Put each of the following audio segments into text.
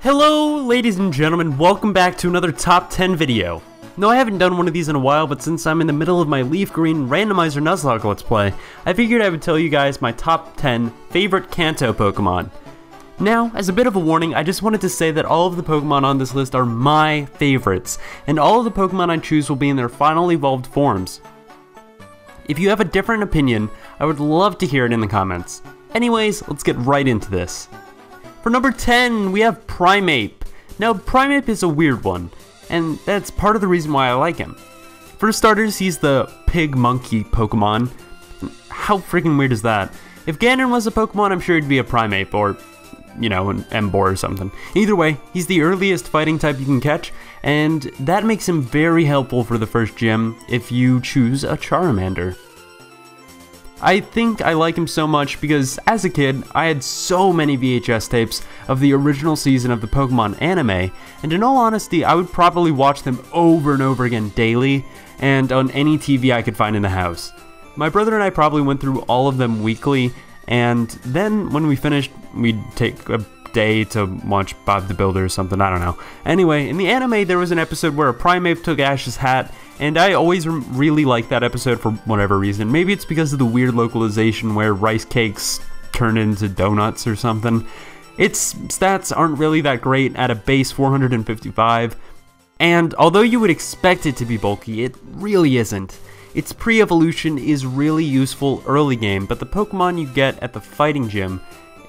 Hello ladies and gentlemen, welcome back to another top 10 video. No, I haven't done one of these in a while, but since I'm in the middle of my Leaf Green Randomizer Nuzlocke Let's Play, I figured I would tell you guys my top 10 favorite Kanto Pokemon. Now, as a bit of a warning, I just wanted to say that all of the Pokemon on this list are my favorites, and all of the Pokemon I choose will be in their final evolved forms. If you have a different opinion, I would love to hear it in the comments. Anyways, let's get right into this. For number 10, we have Primeape. Now, Primeape is a weird one, and that's part of the reason why I like him. For starters, he's the pig-monkey Pokemon. How freaking weird is that? If Ganon was a Pokemon, I'm sure he'd be a Primeape, or, you know, an Emboar or something. Either way, he's the earliest fighting type you can catch, and that makes him very helpful for the first gym if you choose a Charmander. I think I like him so much because, as a kid, I had so many VHS tapes of the original season of the Pokemon anime, and in all honesty, I would probably watch them over and over again daily, and on any TV I could find in the house. My brother and I probably went through all of them weekly, and then when we finished, we'd take a day to watch Bob the Builder or something, I don't know. Anyway, in the anime, there was an episode where a Primeape took Ash's hat, and I always really liked that episode for whatever reason. Maybe it's because of the weird localization where rice cakes turn into donuts or something. Its stats aren't really that great at a base 455, and although you would expect it to be bulky, it really isn't. Its pre-evolution is really useful early game, but the Pokemon you get at the fighting gym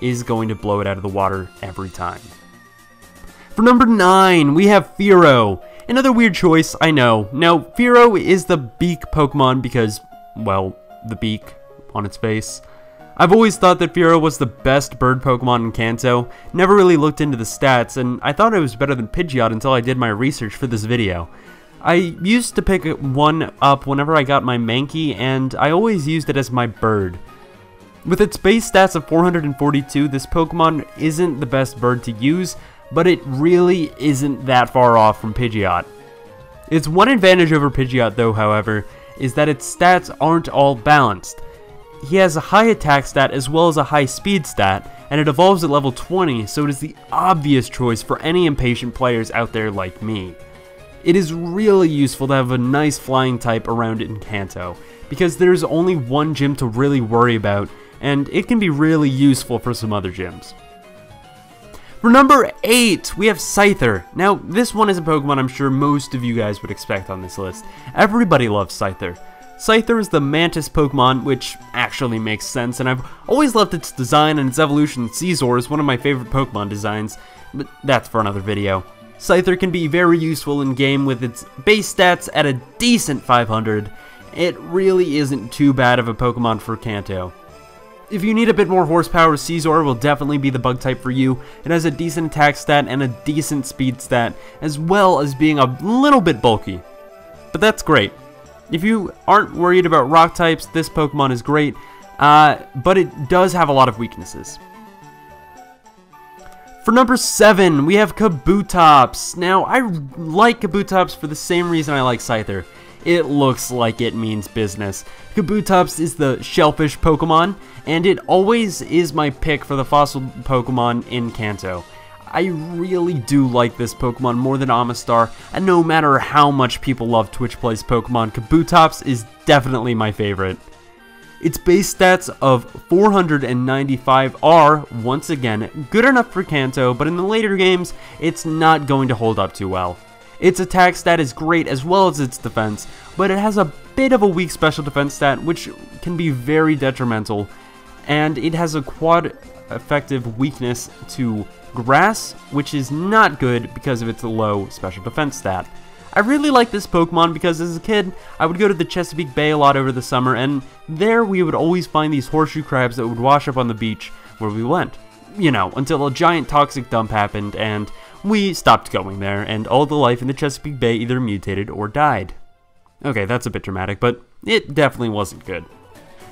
is going to blow it out of the water every time. For number 9, we have Fearow. Another weird choice, I know. Now, Fearow is the beak Pokemon because, well, the beak on its face. I've always thought that Fearow was the best bird Pokemon in Kanto, never really looked into the stats, and I thought it was better than Pidgeot until I did my research for this video. I used to pick one up whenever I got my Mankey, and I always used it as my bird. With its base stats of 442, this Pokemon isn't the best bird to use, but it really isn't that far off from Pidgeot. Its one advantage over Pidgeot though, however, is that its stats aren't all balanced. He has a high attack stat as well as a high speed stat, and it evolves at level 20, so it is the obvious choice for any impatient players out there like me. It is really useful to have a nice flying type around it in Kanto, because there's only one gym to really worry about, and it can be really useful for some other gyms. For number 8, we have Scyther. Now, this one is a Pokemon I'm sure most of you guys would expect on this list. Everybody loves Scyther. Scyther is the Mantis Pokemon, which actually makes sense, and I've always loved its design, and its evolution. Scizor is one of my favorite Pokemon designs, but that's for another video. Scyther can be very useful in game with its base stats at a decent 500. It really isn't too bad of a Pokemon for Kanto. If you need a bit more horsepower, Scizor will definitely be the bug type for you. It has a decent attack stat and a decent speed stat, as well as being a little bit bulky. But that's great. If you aren't worried about rock types, this Pokemon is great, but it does have a lot of weaknesses. For number 7, we have Kabutops. Now, I like Kabutops for the same reason I like Scyther. It looks like it means business. Kabutops is the shellfish Pokemon, and it always is my pick for the fossil Pokemon in Kanto. I really do like this Pokemon more than Amistar, and no matter how much people love Twitch Plays Pokemon, Kabutops is definitely my favorite. Its base stats of 495 are, once again, good enough for Kanto, but in the later games, it's not going to hold up too well. Its attack stat is great as well as its defense, but it has a bit of a weak special defense stat which can be very detrimental, and it has a quad effective weakness to grass, which is not good because of its low special defense stat. I really like this Pokemon because as a kid, I would go to the Chesapeake Bay a lot over the summer, and there we would always find these horseshoe crabs that would wash up on the beach where we went. You know, until a giant toxic dump happened, and we stopped going there, and all the life in the Chesapeake Bay either mutated or died. Okay, that's a bit dramatic, but it definitely wasn't good.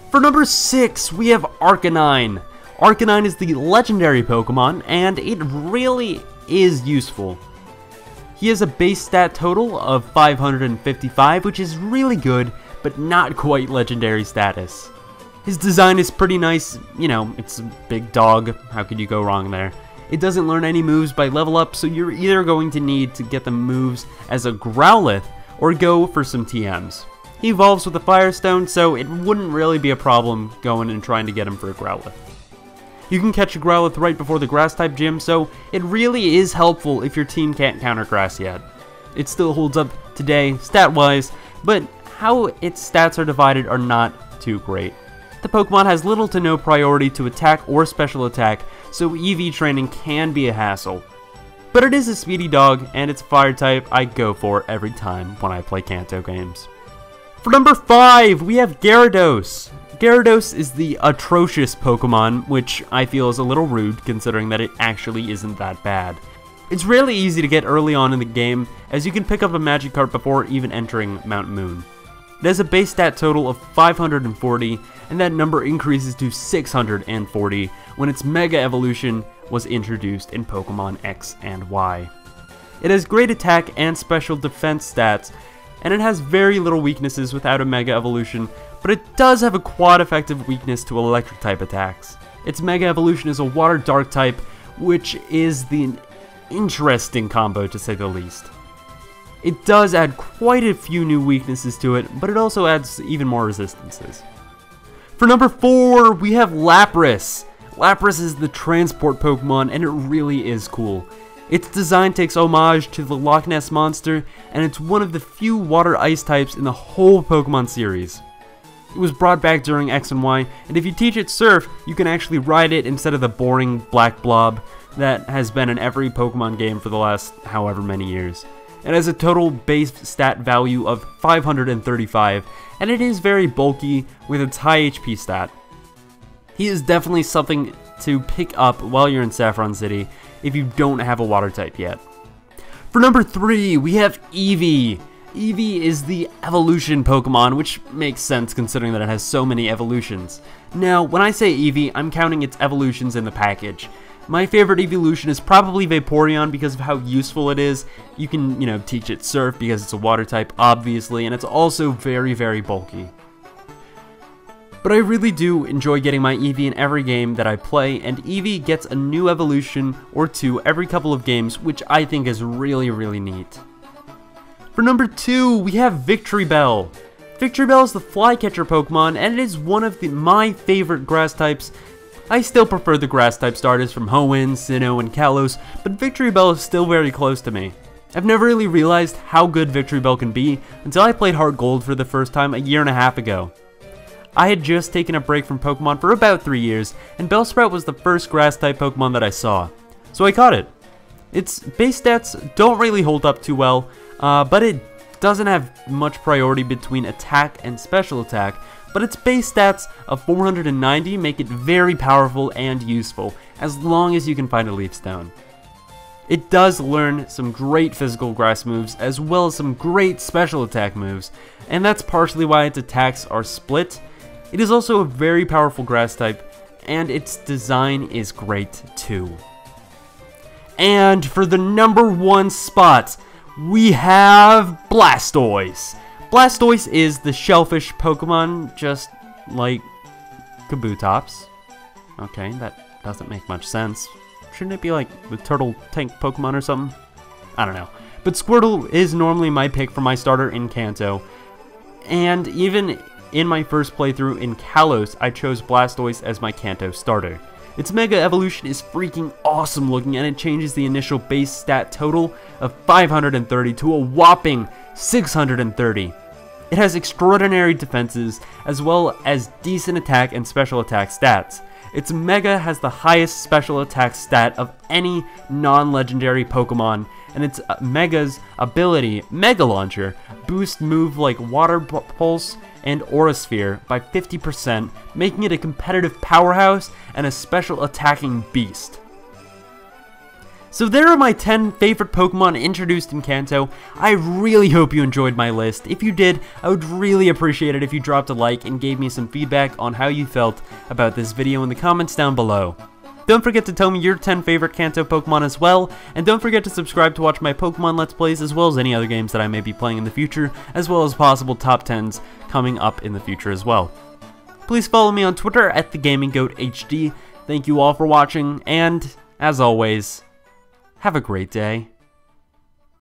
For number 6, we have Arcanine. Arcanine is the legendary Pokemon, and it really is useful. He has a base stat total of 555, which is really good, but not quite legendary status. His design is pretty nice, you know, it's a big dog, how could you go wrong there? It doesn't learn any moves by level up, so you're either going to need to get the moves as a Growlithe or go for some TMs. He evolves with a Firestone, so it wouldn't really be a problem going and trying to get him for a Growlithe. You can catch a Growlithe right before the Grass-type gym, so it really is helpful if your team can't counter Grass yet. It still holds up today, stat-wise, but how its stats are divided are not too great. The Pokemon has little to no priority to attack or special attack, so EV training can be a hassle. But it is a speedy dog, and it's a fire type I go for every time when I play Kanto games. For number 5, we have Gyarados. Gyarados is the atrocious Pokemon, which I feel is a little rude considering that it actually isn't that bad. It's really easy to get early on in the game, as you can pick up a Magikarp before even entering Mount Moon. It has a base stat total of 540, and that number increases to 640 when its Mega Evolution was introduced in Pokemon X and Y. It has great attack and special defense stats, and it has very little weaknesses without a Mega Evolution, but it does have a quad effective weakness to electric type attacks. Its Mega Evolution is a Water Dark type, which is the interesting combo to say the least. It does add quite a few new weaknesses to it, but it also adds even more resistances. For number 4, we have Lapras. Lapras is the transport Pokemon, and it really is cool. Its design takes homage to the Loch Ness Monster, and it's one of the few water-ice types in the whole Pokemon series. It was brought back during X and Y, and if you teach it Surf, you can actually ride it instead of the boring black blob that has been in every Pokemon game for the last however many years. It has a total base stat value of 535, and it is very bulky with its high HP stat. He is definitely something to pick up while you're in Saffron City if you don't have a water type yet. For number 3, we have Eevee. Eevee is the evolution Pokemon, which makes sense considering that it has so many evolutions. Now, when I say Eevee, I'm counting its evolutions in the package. My favorite evolution is probably Vaporeon because of how useful it is. You can, teach it Surf because it's a water type, obviously, and it's also very, very bulky. But I really do enjoy getting my Eevee in every game that I play, and Eevee gets a new evolution or two every couple of games, which I think is really, really neat. For number 2, we have Victreebel. Victreebel is the flycatcher Pokemon, and it is one of my favorite grass types. I still prefer the grass type starters from Hoenn, Sinnoh, and Kalos, but Victreebel is still very close to me. I've never really realized how good Victreebel can be until I played Heart Gold for the first time a year and a half ago. I had just taken a break from Pokemon for about 3 years, and Bellsprout was the first grass type Pokemon that I saw, so I caught it. Its base stats don't really hold up too well, but it doesn't have much priority between attack and special attack, but its base stats of 490 make it very powerful and useful, as long as you can find a Leaf Stone. It does learn some great physical grass moves, as well as some great special attack moves, and that's partially why its attacks are split. It is also a very powerful grass type, and its design is great too. And for the number 1 spot, we have Blastoise. Blastoise is the shellfish Pokemon, just like Kabutops. Okay, that doesn't make much sense. Shouldn't it be like the turtle tank Pokemon or something? I don't know. But Squirtle is normally my pick for my starter in Kanto. And even in my first playthrough in Kalos, I chose Blastoise as my Kanto starter. Its Mega Evolution is freaking awesome looking, and it changes the initial base stat total of 530 to a whopping 630. It has extraordinary defenses, as well as decent attack and special attack stats. Its Mega has the highest special attack stat of any non-legendary Pokemon, and its Mega's ability, Mega Launcher, boosts move like Water Pulse and Aura Sphere by 50%, making it a competitive powerhouse and a special attacking beast. So there are my 10 favorite Pokemon introduced in Kanto. I really hope you enjoyed my list. If you did, I would really appreciate it if you dropped a like and gave me some feedback on how you felt about this video in the comments down below. Don't forget to tell me your 10 favorite Kanto Pokemon as well, and don't forget to subscribe to watch my Pokemon Let's Plays as well as any other games that I may be playing in the future, as well as possible top 10s coming up in the future as well. Please follow me on Twitter at TheGamingGoatHD. Thank you all for watching, and as always, have a great day.